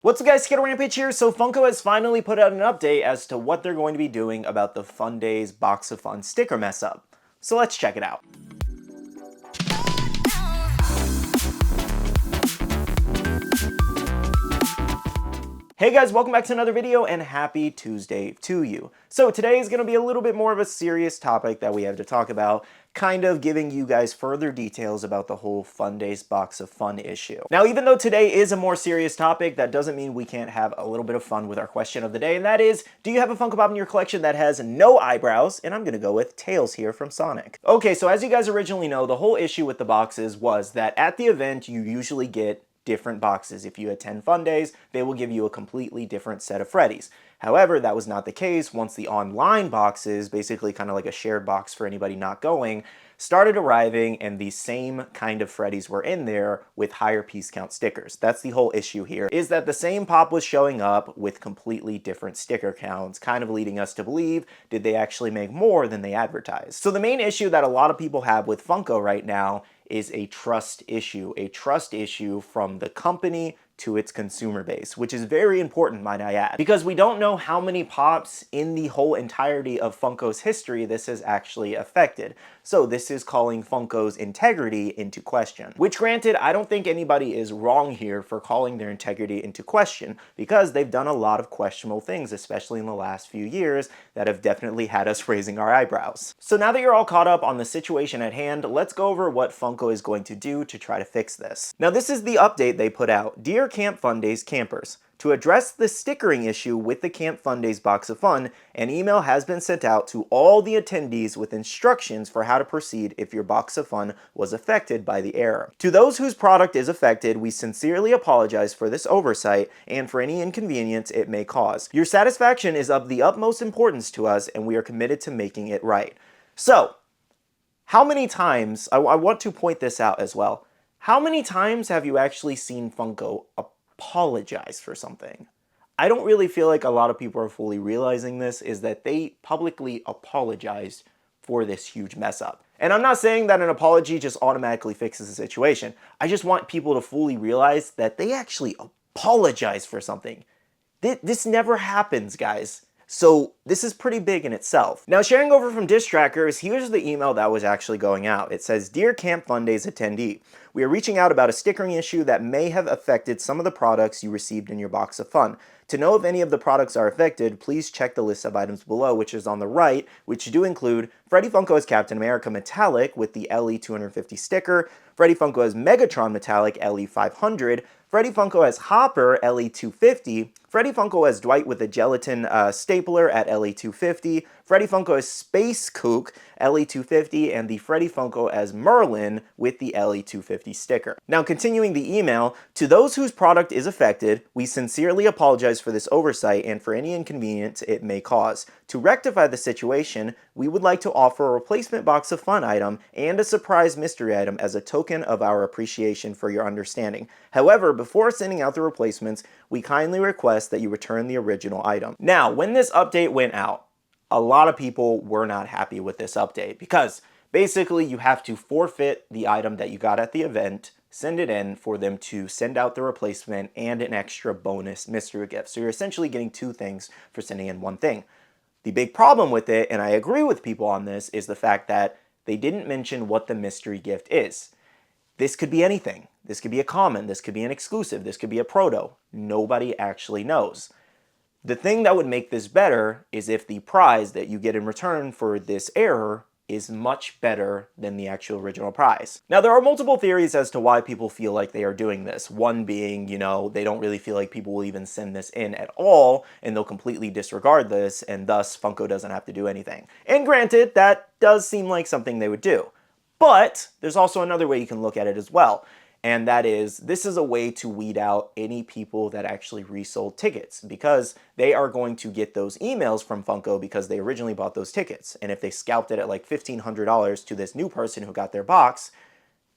What's up guys, SkittleRampage here. So Funko has finally put out an update as to what they're going to be doing about the Fundays Box of Fun sticker mess up. So let's check it out. Hey guys, welcome back to another video and happy Tuesday to you. So today is going to be a little bit more of a serious topic that we have to talk about, kind of giving you guys further details about the whole Fundays Box of Fun issue. Now, even though today is a more serious topic, that doesn't mean we can't have a little bit of fun with our question of the day, and that is, do you have a Funko Pop in your collection that has no eyebrows? And I'm going to go with Tails here from Sonic. Okay, so as you guys originally know, the whole issue with the boxes was that at the event, you usually get different boxes. If you attend Fundays, they will give you a completely different set of Freddies. However, that was not the case once the online boxes, basically kind of like a shared box for anybody not going, started arriving and the same kind of Freddies were in there with higher piece count stickers. That's the whole issue here, is that the same pop was showing up with completely different sticker counts, kind of leading us to believe, did they actually make more than they advertised? So the main issue that a lot of people have with Funko right now is a trust issue from the company to its consumer base, which is very important, might I add, because we don't know how many pops in the whole entirety of Funko's history this has actually affected. So this is calling Funko's integrity into question, which granted, I don't think anybody is wrong here for calling their integrity into question, because they've done a lot of questionable things, especially in the last few years, that have definitely had us raising our eyebrows. So now that you're all caught up on the situation at hand, let's go over what Funko is going to do to try to fix this. Now this is the update they put out. Dear Camp Fundays campers, to address the stickering issue with the Camp Fundays Box of Fun, an email has been sent out to all the attendees with instructions for how to proceed if your Box of Fun was affected by the error. To those whose product is affected, we sincerely apologize for this oversight and for any inconvenience it may cause. Your satisfaction is of the utmost importance to us and we are committed to making it right. So, how many times, I want to point this out as well, how many times have you actually seen Funko apologize for something? I don't really feel like a lot of people are fully realizing this, is that they publicly apologized for this huge mess up. And I'm not saying that an apology just automatically fixes the situation. I just want people to fully realize that they actually apologize for something. This never happens, guys. So this is pretty big in itself. Now, sharing over from Diss Trackers, here's the email that was actually going out. It says, Dear Camp Fundays attendee, we are reaching out about a stickering issue that may have affected some of the products you received in your Box of Fun. To know if any of the products are affected, please check the list of items below, which is on the right, which do include Freddy Funko as Captain America Metallic with the LE250 sticker, Freddy Funko as Megatron Metallic LE500, Freddy Funko as Hopper LE250, Freddy Funko as Dwight with a gelatin stapler at LE250, Freddy Funko as Space Kook LE250, and the Freddy Funko as Merlin with the LE250 sticker. Now, continuing the email, to those whose product is affected, we sincerely apologize for this oversight and for any inconvenience it may cause. To rectify the situation, we would like to offer a replacement Box of Fun item and a surprise mystery item as a token of our appreciation for your understanding. However, before sending out the replacements, we kindly request that you return the original item. Now, when this update went out, a lot of people were not happy with this update because basically you have to forfeit the item that you got at the event, send it in for them to send out the replacement and an extra bonus mystery gift. So you're essentially getting two things for sending in one thing. The big problem with it, and I agree with people on this, is the fact that they didn't mention what the mystery gift is. This could be anything. This could be a common, this could be an exclusive, this could be a proto. Nobody actually knows. The thing that would make this better is if the prize that you get in return for this error is much better than the actual original prize. Now, there are multiple theories as to why people feel like they are doing this. One being, they don't really feel like people will even send this in at all, and they'll completely disregard this, and thus Funko doesn't have to do anything. And granted, that does seem like something they would do. But there's also another way you can look at it as well. And that is, this is a way to weed out any people that actually resold tickets, because they are going to get those emails from Funko because they originally bought those tickets. And if they scalped it at like $1,500 to this new person who got their box,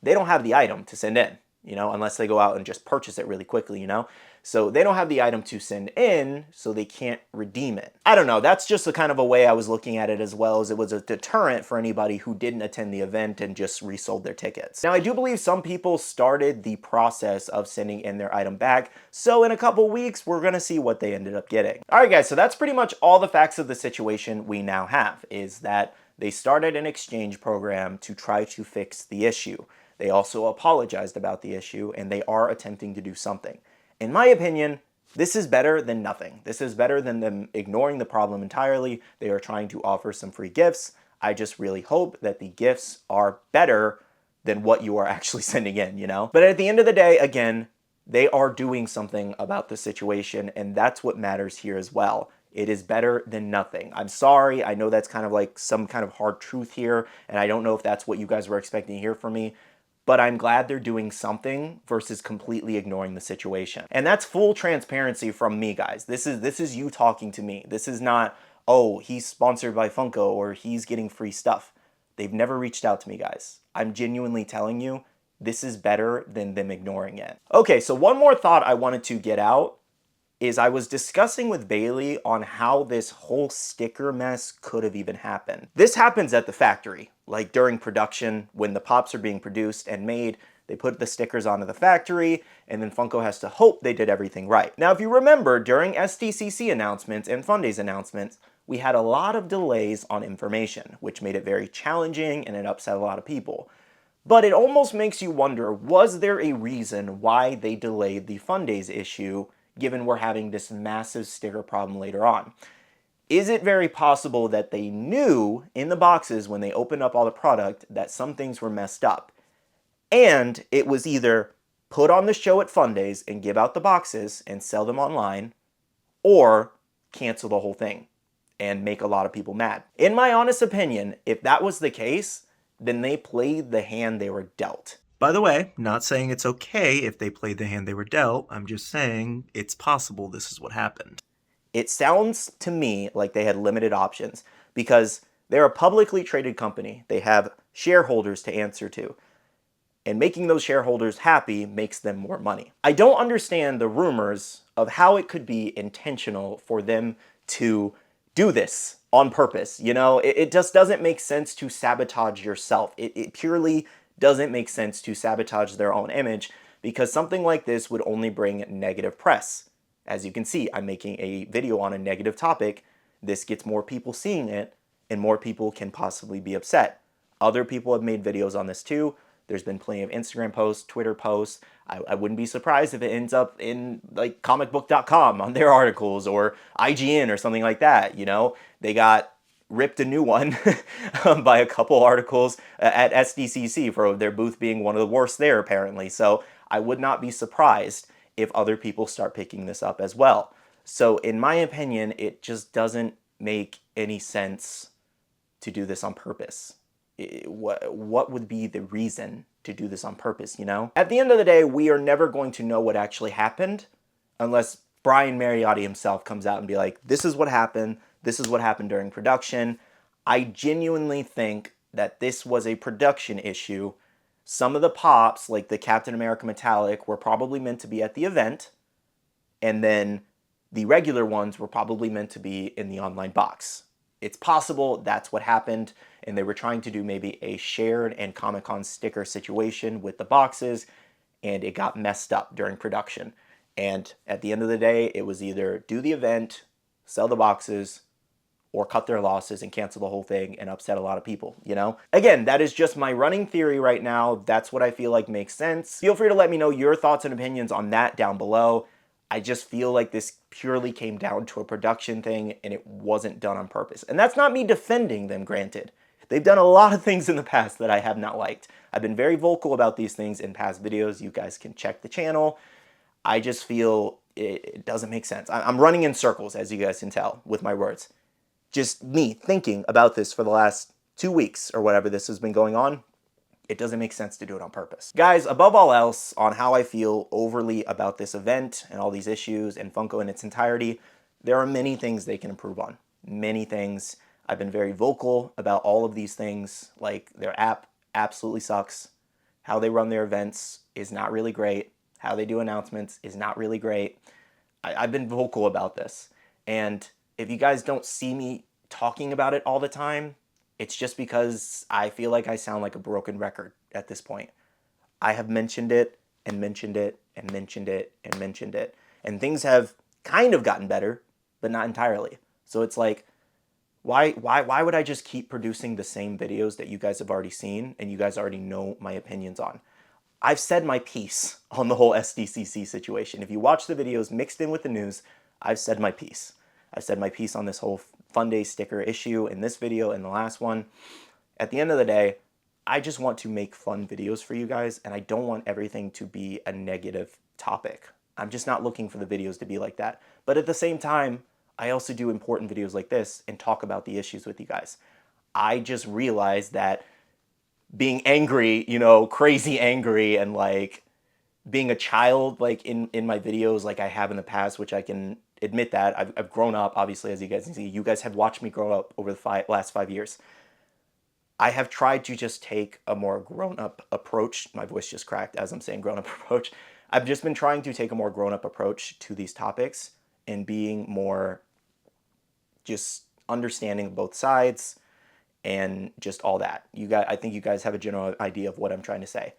they don't have the item to send in. you know, unless they go out and just purchase it really quickly, you know? So they don't have the item to send in, so they can't redeem it. I don't know, that's just the kind of a way I was looking at it, as well as it was a deterrent for anybody who didn't attend the event and just resold their tickets. Now, I do believe some people started the process of sending in their item back, so in a couple weeks, we're gonna see what they ended up getting. All right, guys, so that's pretty much all the facts of the situation we now have, is that they started an exchange program to try to fix the issue. They also apologized about the issue, and they are attempting to do something. In my opinion, this is better than nothing. This is better than them ignoring the problem entirely. They are trying to offer some free gifts. I just really hope that the gifts are better than what you are actually sending in, you know? But at the end of the day, again, they are doing something about the situation, and that's what matters here as well. It is better than nothing. I'm sorry, I know that's kind of like some kind of hard truth here, and I don't know if that's what you guys were expecting to hear from me, but I'm glad they're doing something versus completely ignoring the situation. And that's full transparency from me, guys. This is you talking to me. This is not, oh, he's sponsored by Funko or he's getting free stuff. They've never reached out to me, guys. I'm genuinely telling you, this is better than them ignoring it. Okay, so one more thought I wanted to get out is I was discussing with Bailey on how this whole sticker mess could have even happened. This happens at the factory, like during production, when the pops are being produced and made, they put the stickers onto the factory, and then Funko has to hope they did everything right. Now, if you remember, during SDCC announcements and Fundays announcements, we had a lot of delays on information, which made it very challenging and it upset a lot of people. But it almost makes you wonder, was there a reason why they delayed the Fundays issue, given we're having this massive sticker problem later on? Is it very possible that they knew in the boxes when they opened up all the product that some things were messed up, and it was either put on the show at Fundays and give out the boxes and sell them online, or cancel the whole thing and make a lot of people mad? In my honest opinion, if that was the case, then they played the hand they were dealt. By the way, not saying it's okay if they played the hand they were dealt, I'm just saying it's possible this is what happened. It sounds to me like they had limited options, because they're a publicly traded company. They have shareholders to answer to, and making those shareholders happy makes them more money. I don't understand the rumors of how it could be intentional for them to do this on purpose. You know, it just doesn't make sense to sabotage yourself. It purely doesn't make sense to sabotage their own image, because something like this would only bring negative press. As you can see, I'm making a video on a negative topic. This gets more people seeing it, and more people can possibly be upset. Other people have made videos on this too. There's been plenty of Instagram posts, Twitter posts. I wouldn't be surprised if it ends up in like comicbook.com on their articles, or IGN or something like that, you know? They got ripped a new one by a couple articles at SDCC for their booth being one of the worst there, apparently. So I would not be surprised if other people start picking this up as well. So in my opinion, it just doesn't make any sense to do this on purpose. What would be the reason to do this on purpose, you know? At the end of the day, we are never going to know what actually happened unless Brian Mariotti himself comes out and be like, this is what happened. This is what happened during production. I genuinely think that this was a production issue. Some of the pops, like the Captain America Metallic, were probably meant to be at the event, and then the regular ones were probably meant to be in the online box. It's possible that's what happened, and they were trying to do maybe a shared and Comic-Con sticker situation with the boxes, and it got messed up during production. And at the end of the day, it was either do the event, sell the boxes, or cut their losses and cancel the whole thing and upset a lot of people, you know? Again, that is just my running theory right now. That's what I feel like makes sense. Feel free to let me know your thoughts and opinions on that down below. I just feel like this purely came down to a production thing, and it wasn't done on purpose. And that's not me defending them, granted. They've done a lot of things in the past that I have not liked. I've been very vocal about these things in past videos. You guys can check the channel. I just feel it doesn't make sense. I'm running in circles, as you guys can tell, with my words. Just me thinking about this for the last 2 weeks or whatever this has been going on, it doesn't make sense to do it on purpose. Guys, above all else, on how I feel overly about this event and all these issues and Funko in its entirety, there are many things they can improve on. Many things. I've been very vocal about all of these things, like their app absolutely sucks. How they run their events is not really great. How they do announcements is not really great. I've been vocal about this. And if you guys don't see me talking about it all the time, it's just because I feel like I sound like a broken record at this point. I have mentioned it and mentioned it and mentioned it and mentioned it. And things have kind of gotten better, but not entirely. So it's like, why would I just keep producing the same videos that you guys have already seen and you guys already know my opinions on? I've said my piece on the whole SDCC situation. If you watch the videos mixed in with the news, I've said my piece. I've said my piece on this whole Fundays sticker issue in this video and the last one. At the end of the day, I just want to make fun videos for you guys, and I don't want everything to be a negative topic. I'm just not looking for the videos to be like that. But at the same time, I also do important videos like this and talk about the issues with you guys. I just realized that being angry, you know, crazy angry, and like being a child, like in my videos, like I have in the past, which I can admit that I've grown up, obviously, as you guys can see. You guys have watched me grow up over the last 5 years. I have tried to just take a more grown-up approach. My voice just cracked as I'm saying grown-up approach. I've just been trying to take a more grown-up approach to these topics and being more just understanding both sides and just all that. I think you guys have a general idea of what I'm trying to say.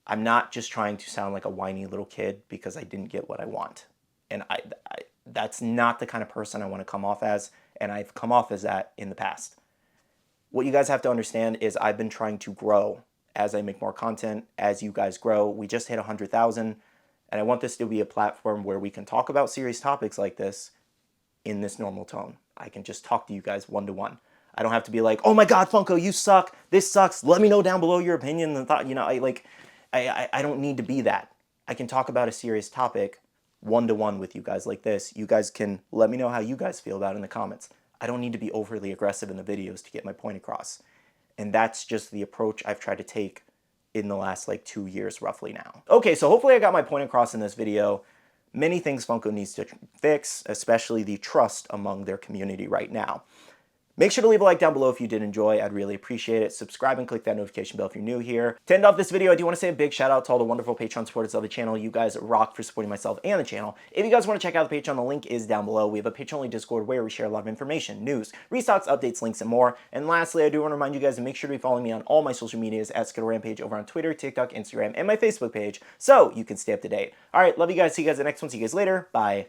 I'm not just trying to sound like a whiny little kid because I didn't get what I want. And that's not the kind of person I want to come off as, and I've come off as that in the past. What you guys have to understand is I've been trying to grow as I make more content, as you guys grow. We just hit 100,000, and I want this to be a platform where we can talk about serious topics like this in this normal tone. I can just talk to you guys one-to-one. I don't have to be like, oh my God, Funko, you suck. This sucks. Let me know down below your opinion and thought. You know, I don't need to be that. I can talk about a serious topic one-to-one with you guys like this. You guys can let me know how you guys feel about it in the comments. I don't need to be overly aggressive in the videos to get my point across. And that's just the approach I've tried to take in the last like 2 years roughly now. Okay, so hopefully I got my point across in this video. Many things Funko needs to fix, especially the trust among their community right now. Make sure to leave a like down below if you did enjoy. I'd really appreciate it. Subscribe and click that notification bell if you're new here. To end off this video, I do want to say a big shout out to all the wonderful Patreon supporters of the channel. You guys rock for supporting myself and the channel. If you guys want to check out the Patreon, the link is down below. We have a Patreon-only Discord where we share a lot of information, news, restocks, updates, links, and more. And lastly, I do want to remind you guys to make sure to be following me on all my social medias at SkittleRampage over on Twitter, TikTok, Instagram, and my Facebook page so you can stay up to date. All right, love you guys. See you guys in the next one. See you guys later. Bye.